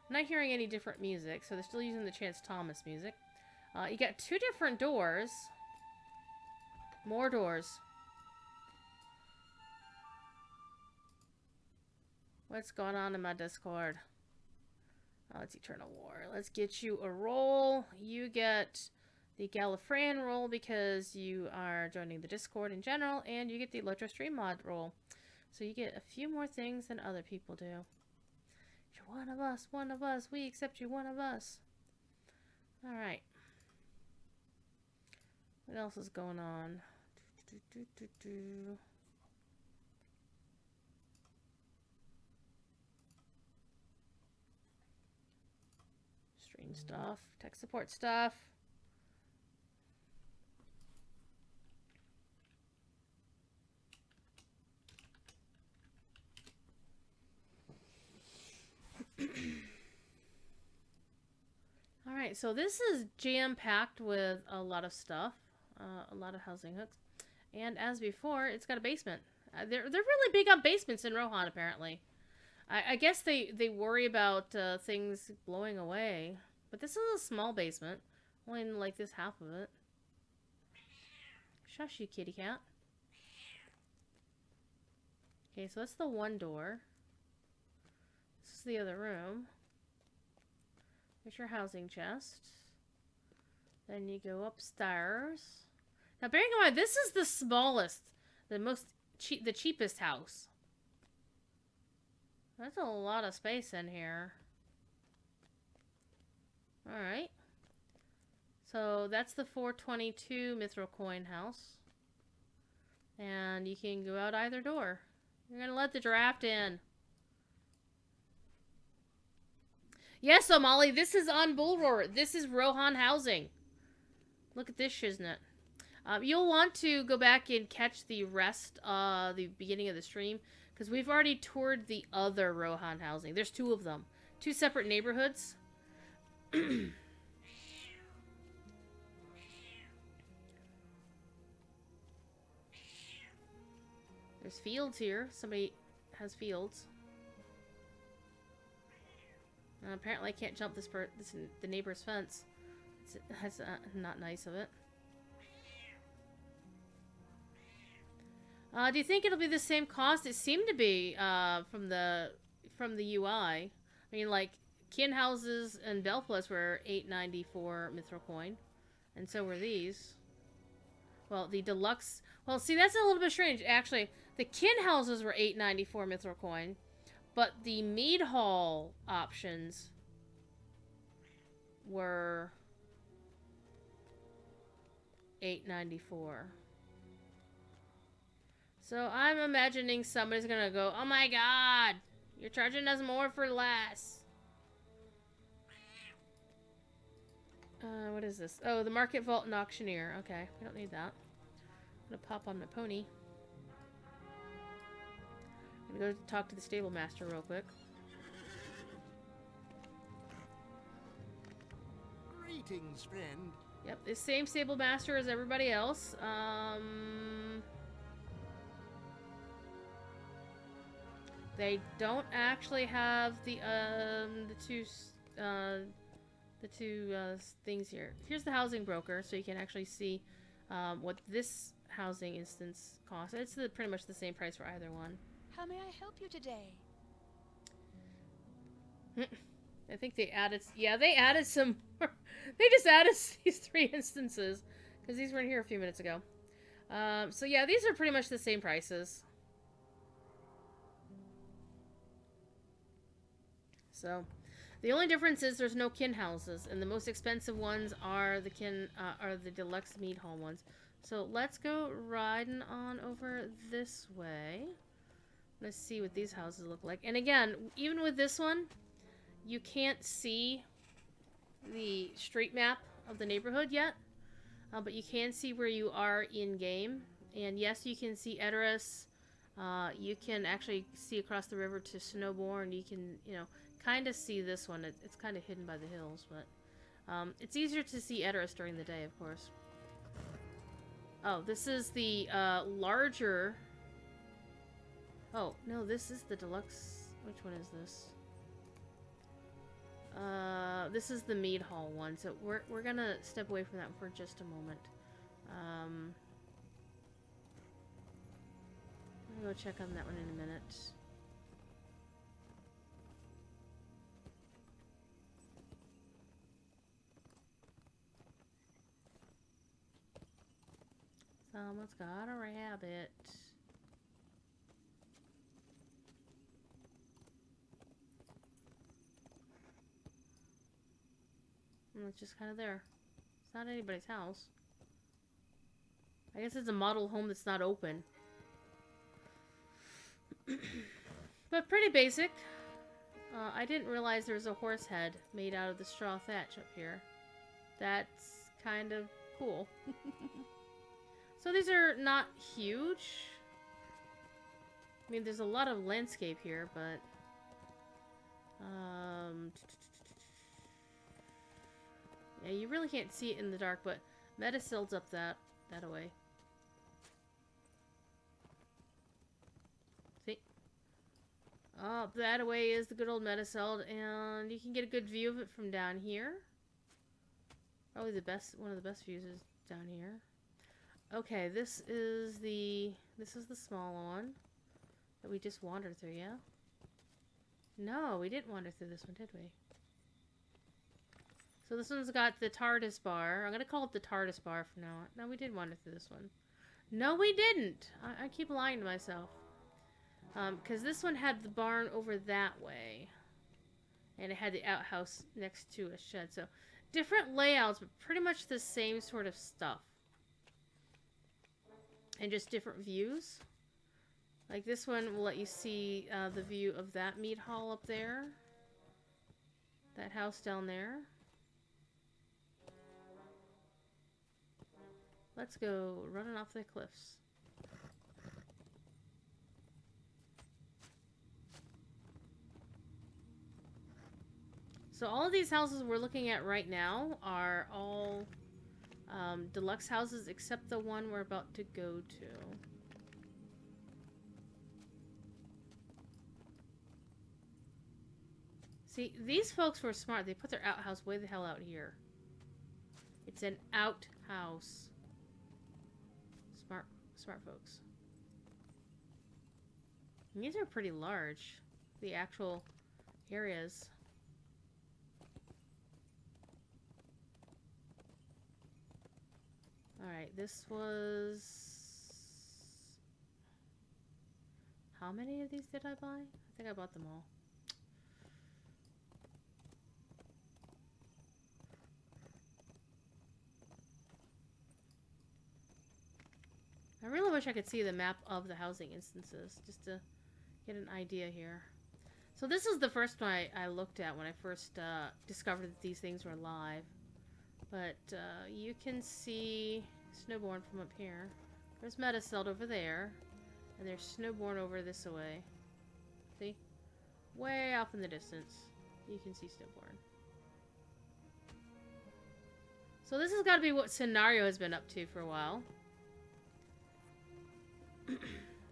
I'm not hearing any different music, so they're still using the Chance Thomas music. You got 2 different doors. More doors. What's going on in my Discord? Oh, it's Eternal War. Let's get you a roll. You get the Gallifreyan roll because you are joining the Discord in general, and you get the Electro Stream mod roll. So you get a few more things than other people do. You're one of us. We accept you, one of us. Alright. What else is going on? Stream stuff, tech support stuff. Alright, so this is jam-packed with a lot of stuff. A lot of housing hooks. And as before, it's got a basement. They're really big on basements in Rohan, apparently. I guess they worry about things blowing away. But this is a small basement. Only in, like, this half of it. Shush you, kitty cat. Okay, so that's the one door. This is the other room. There's your housing chest. Then you go upstairs. Now, bearing in mind, this is the smallest, the cheapest house. That's a lot of space in here. Alright. So, that's the 422 mithril coin house. And you can go out either door. You're gonna let the draft in. Yes, O'Malley, this is on Bullroarer. This is Rohan housing. Look at this shiznit. You'll want to go back and catch the rest, the beginning of the stream, because we've already toured the other Rohan housing. There's two of them. Two separate neighborhoods. There's fields here. Somebody has fields. Apparently I can't jump the neighbor's fence. That's not nice of it. Do you think it'll be the same cost? It seemed to be from the UI. I mean, like kin houses and Belfast were $8.94 mithril coin, and so were these. Well, the deluxe. Well, see, that's a little bit strange. Actually, the kin houses were $8.94 mithril coin, but the mead hall options were $8.94. So I'm imagining somebody's gonna go, oh my god, you're charging us more for less. What is this? Oh, the market vault and auctioneer. Okay, we don't need that. I'm gonna pop on my pony. I'm gonna go talk to the stable master real quick. Greetings, friend. Yep, the same stable master as everybody else. They don't actually have the two things here. Here's the housing broker, so you can actually see what this housing instance costs. It's pretty much the same price for either one. How may I help you today? I think they added... Yeah, they added some... They just added these 3 instances, because these weren't here a few minutes ago. So yeah, these are pretty much the same prices. So, the only difference is there's no kin houses, and the most expensive ones are the deluxe mead hall ones. So let's go riding on over this way. Let's see what these houses look like. And again, even with this one, you can't see the street map of the neighborhood yet, but you can see where you are in game. And yes, you can see Edoras. You can actually see across the river to Snowborn. You can, kind of see this one. It's kind of hidden by the hills, but it's easier to see Edoras during the day, of course. Oh, this is the larger... Oh, no, this is the deluxe... Which one is this? This is the mead hall one, so we're gonna step away from that for just a moment. I'll go check on that one in a minute. Someone's got a rabbit. And it's just kind of there. It's not anybody's house. I guess it's a model home that's not open. But pretty basic. I didn't realize there was a horse head made out of the straw thatch up here. That's kind of cool. So these are not huge. I mean, there's a lot of landscape here, but... Yeah, you really can't see it in the dark, but Medicill's up that away. See? Up that away is the good old Medicell, and you can get a good view of it from down here. Probably one of the best views is down here. Okay, this is the small one that we just wandered through, yeah? No, we didn't wander through this one, did we? So this one's got the TARDIS bar. I'm going to call it the TARDIS bar from now on. No, we did wander through this one. No, we didn't. I keep lying to myself. Because this one had the barn over that way. And it had the outhouse next to a shed. So, different layouts, but pretty much the same sort of stuff. And just different views. Like this one will let you see the view of that mead hall up there. That house down there. Let's go running off the cliffs. So all of these houses we're looking at right now are all deluxe houses except the one we're about to go to. See, these folks were smart. They put their outhouse way the hell out here. It's an outhouse. Smart folks. And these are pretty large. The actual areas. Alright, this was... How many of these did I buy? I think I bought them all. I really wish I could see the map of the housing instances, just to get an idea here. So this is the first one I looked at when I first discovered that these things were live. But you can see Snowborn from up here. There's Medicell over there. And there's Snowborn over this way. See? Way off in the distance. You can see Snowborn. So this has got to be what Scenario has been up to for a while.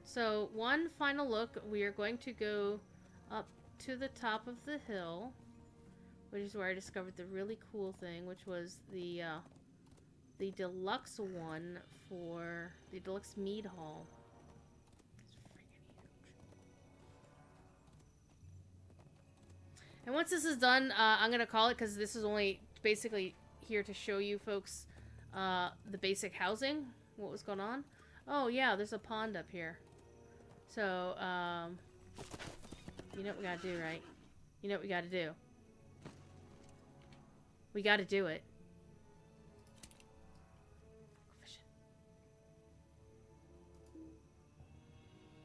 So, one final look. We are going to go up to the top of the hill, which is where I discovered the really cool thing, which was the deluxe one for the deluxe mead hall. It's freaking huge. And once this is done, I'm gonna call it, because this is only basically here to show you folks the basic housing, what was going on. Oh yeah, there's a pond up here. So, you know what we gotta do, right? You know what we gotta do. We gotta do it.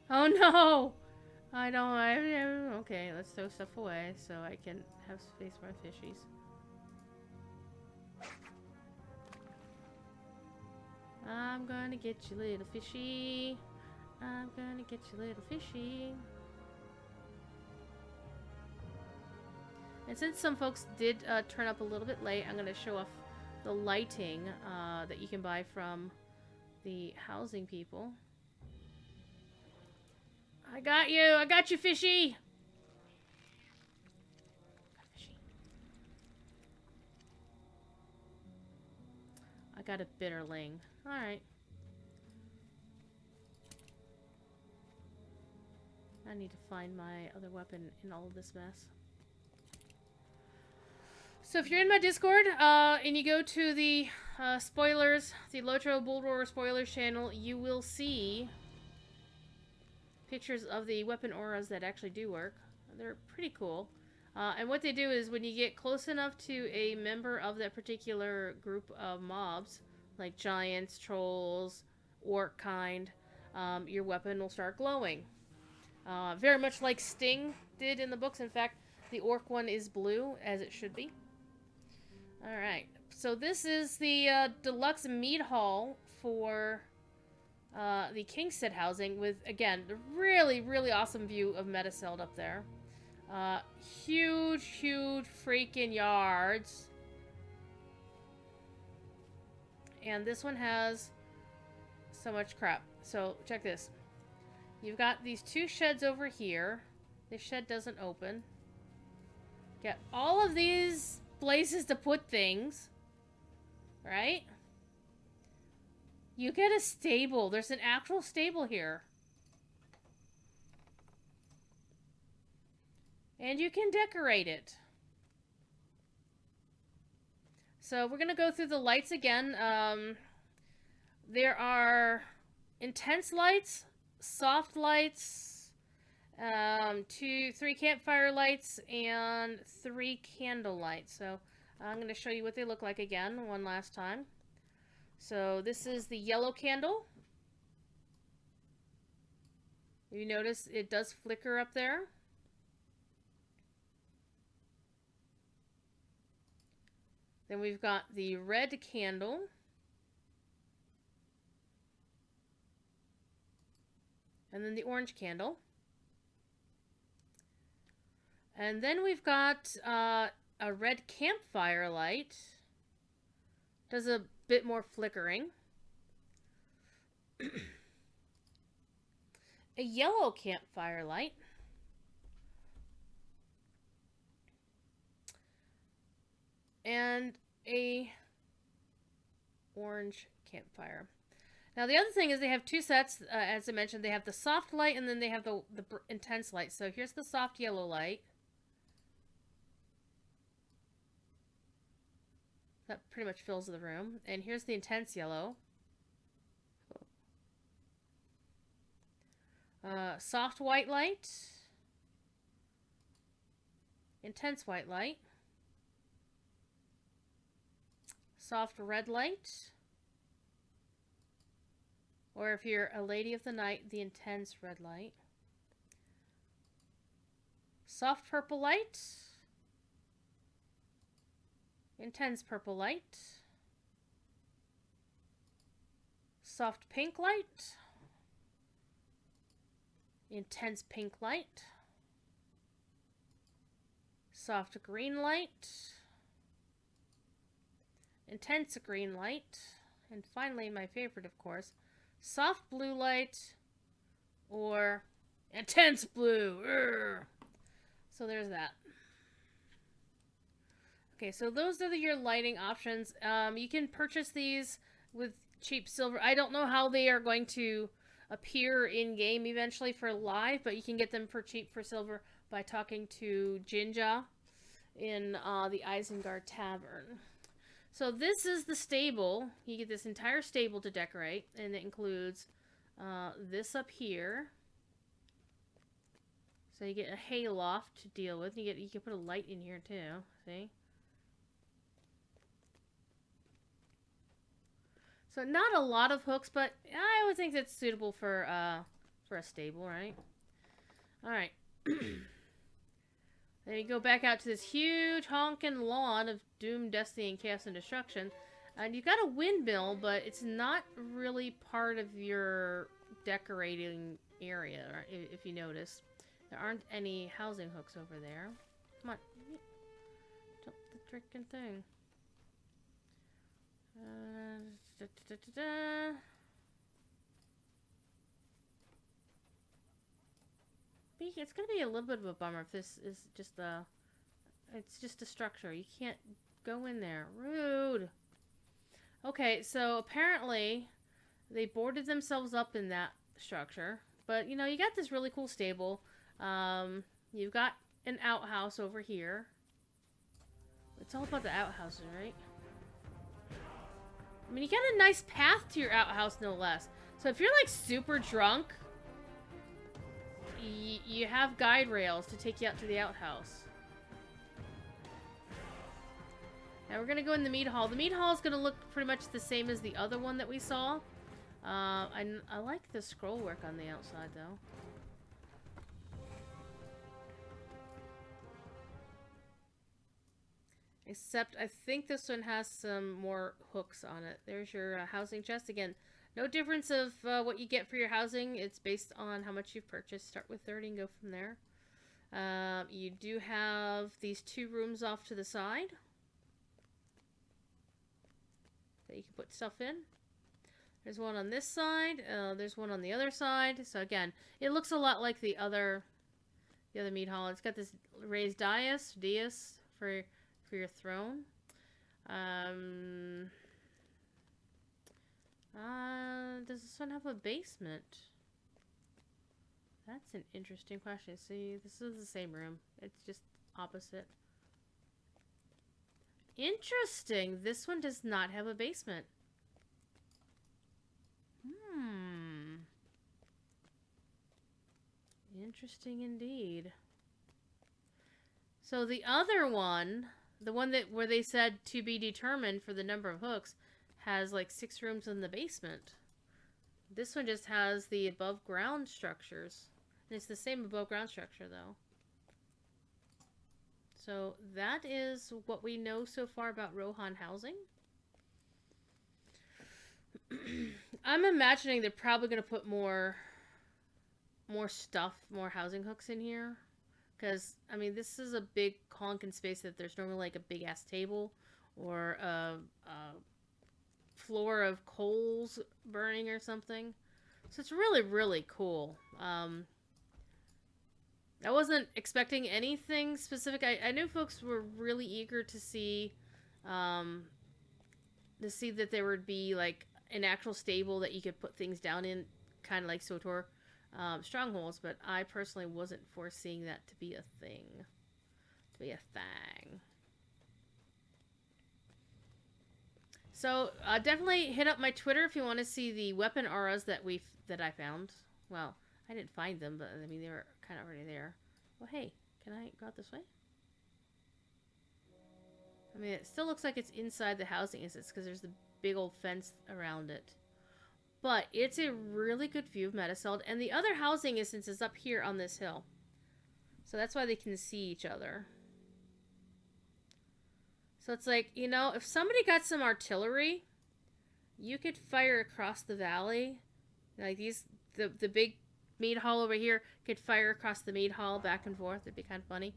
Oh no! I don't, okay, let's throw stuff away so I can have space for my fishies. I'm gonna get you, little fishy. I'm gonna get you, little fishy. And since some folks did turn up a little bit late, I'm gonna show off the lighting that you can buy from the housing people. I got you, fishy! I got a bitterling. Alright. I need to find my other weapon in all of this mess. So if you're in my Discord, and you go to the spoilers, the Lotro Bullroarer spoilers channel, you will see pictures of the weapon auras that actually do work. They're pretty cool. And what they do is when you get close enough to a member of that particular group of mobs, like giants, trolls, orc kind, your weapon will start glowing. Very much like Sting did in the books. In fact, the orc one is blue, as it should be. Alright, so this is the deluxe mead hall for the Kingstead housing with, again, the really, really awesome view of Medicell up there. Huge, huge freaking yards. and this one has so much crap. So check this. You've got these two sheds over here. This shed doesn't open. Got all of these places to put things. Right? You get a stable. There's an actual stable here. And you can decorate it. So we're going to go through the lights again. There are intense lights, soft lights, 3 campfire lights, and 3 candle lights. So I'm going to show you what they look like again one last time. So this is the yellow candle. You notice it does flicker up there. Then we've got the red candle. And then the orange candle. And then we've got a red campfire light. Does a bit more flickering. A yellow campfire light. And a orange campfire. Now the other thing is they have 2 sets, as I mentioned. They have the soft light and then they have the intense light. So here's the soft yellow light. That pretty much fills the room. And here's the intense yellow. Soft white light. Intense white light. Soft red light. Or if you're a lady of the night, the intense red light. Soft purple light. Intense purple light. Soft pink light. Intense pink light. Soft green light. Intense green light. And finally, my favorite, of course, soft blue light or intense blue. Urgh. So there's that. Okay, so those are your lighting options. You can purchase these with cheap silver. I don't know how they are going to appear in-game eventually for live, but you can get them for cheap for silver by talking to Jinja in the Isengard tavern. So this is the stable. You get this entire stable to decorate, and it includes this up here. So you get a hayloft to deal with. You can put a light in here too. See? So not a lot of hooks, but I would think that's suitable for a stable, right? All right. Then you go back out to this huge honking lawn of doom, destiny, and chaos and destruction. And you've got a windmill, but it's not really part of your decorating area, if you notice. There aren't any housing hooks over there. Come on. Jump the frickin' thing. It's gonna be a little bit of a bummer if this is just it's just a structure. You can't go in there. Rude. Okay, so apparently they boarded themselves up in that structure. But, you know, you got this really cool stable. You've got an outhouse over here. It's all about the outhouses, right? I mean, you got a nice path to your outhouse, no less. So if you're, like, super drunk, you have guide rails to take you out to the outhouse. Now we're going to go in the mead hall. The mead hall is going to look pretty much the same as the other one that we saw. I like the scroll work on the outside, though. Except I think this one has some more hooks on it. There's your housing chest. Again, no difference of what you get for your housing. It's based on how much you've purchased. Start with 30 and go from there. You do have these 2 rooms off to the side. that you can put stuff in. There's one on this side. There's one on the other side. So again, it looks a lot like the other mead hall. It's got this raised dais for your throne. Does this one have a basement? That's an interesting question. See, this is the same room. It's just opposite. Interesting. This one does not have a basement. Interesting indeed. So the other one, the one that where they said to be determined for the number of hooks, has like 6 rooms in the basement. This one just has the above ground structures. And it's the same above ground structure though. So that is what we know so far about Rohan housing. I'm imagining they're probably going to put more stuff, more housing hooks in here. Because, I mean, this is a big honking space that there's normally like a big ass table or a floor of coals burning or something. So it's really, really cool. I wasn't expecting anything specific. I knew folks were really eager to see that there would be like an actual stable that you could put things down in, kind of like SWTOR strongholds, but I personally wasn't foreseeing that to be a thing. So definitely hit up my Twitter if you want to see the weapon auras that I found. Well, I didn't find them, but I mean they were kind of already there. Well, hey, can I go out this way? I mean, it still looks like it's inside the housing, is it? Because there's the big old fence around it. But it's a really good view of Metaseld, and the other housing instance is up here on this hill. So that's why they can see each other. So it's like, you know, if somebody got some artillery, you could fire across the valley. Like the big mead hall over here could fire across the mead hall back and forth. It'd be kind of funny.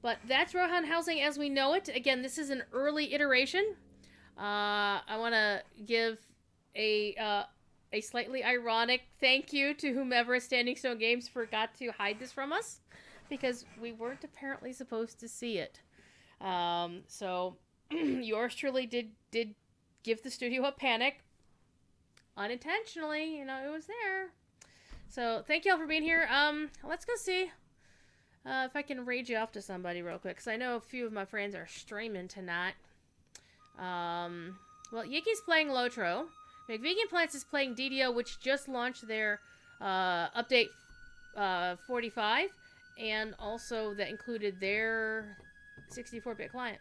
But that's Rohan housing as we know it. Again, this is an early iteration. I want to give a slightly ironic thank you to whomever at Standing Stone Games forgot to hide this from us, because we weren't apparently supposed to see it. So yours truly did give the studio a panic unintentionally. You know, it was there. So thank y'all for being here. Let's go see if I can raid you off to somebody real quick, because I know a few of my friends are streaming tonight. Well, Yiki's playing Lotro. McVegan Plants is playing DDO, which just launched their update 45, and also that included their 64-bit client.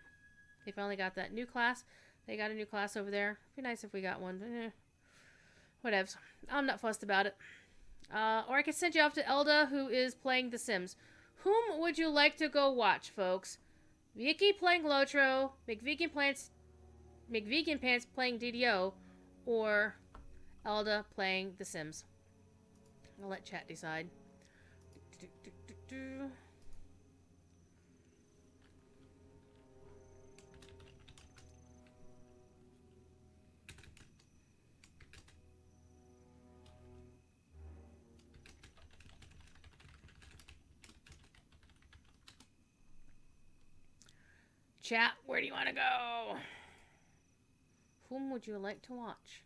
They finally got that new class. They got a new class over there. It'd be nice if we got one. Whatevs. I'm not fussed about it. Or I could send you off to Elda, who is playing The Sims. Whom would you like to go watch, folks? Yiki playing Lotro, McVegan Pants playing DDO, or Elda playing The Sims? I'll let chat decide. Chat, where do you want to go? Whom would you like to watch?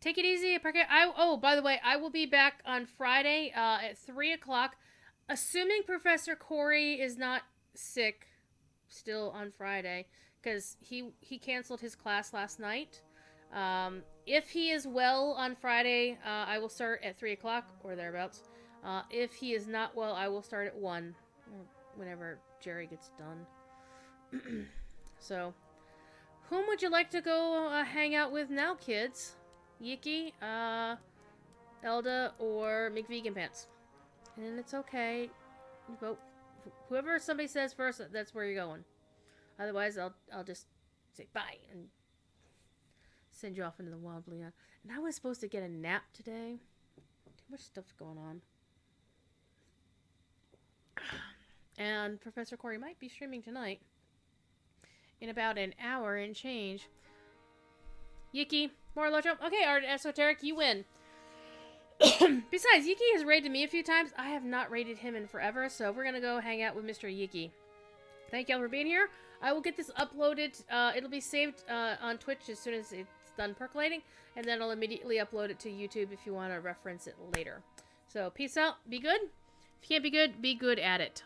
Take it easy. Oh, by the way, I will be back on Friday at 3 o'clock. Assuming Professor Corey is not sick still on Friday, because he canceled his class last night. If he is well on Friday, I will start at 3 o'clock or thereabouts. If he is not well, I will start at 1, whenever Jerry gets done. So, whom would you like to go hang out with now, kids? Yiki, Elda, or McVegan Pants? And it's okay. Vote. Whoever somebody says first, that's where you're going. Otherwise, I'll just say bye and send you off into the wild beyond. And I was supposed to get a nap today. Too much stuff's going on. And Professor Corey might be streaming tonight in about an hour and change. Yiki, more low jump. Okay, Art Esoteric, you win. Besides, Yiki has raided me a few times. I have not raided him in forever, so we're gonna go hang out with Mr. Yiki. Thank y'all for being here. I will get this uploaded. It'll be saved on Twitch as soon as it's done percolating, and then I'll immediately upload it to YouTube if you want to reference it later. So, peace out. Be good. If you can't be good at it.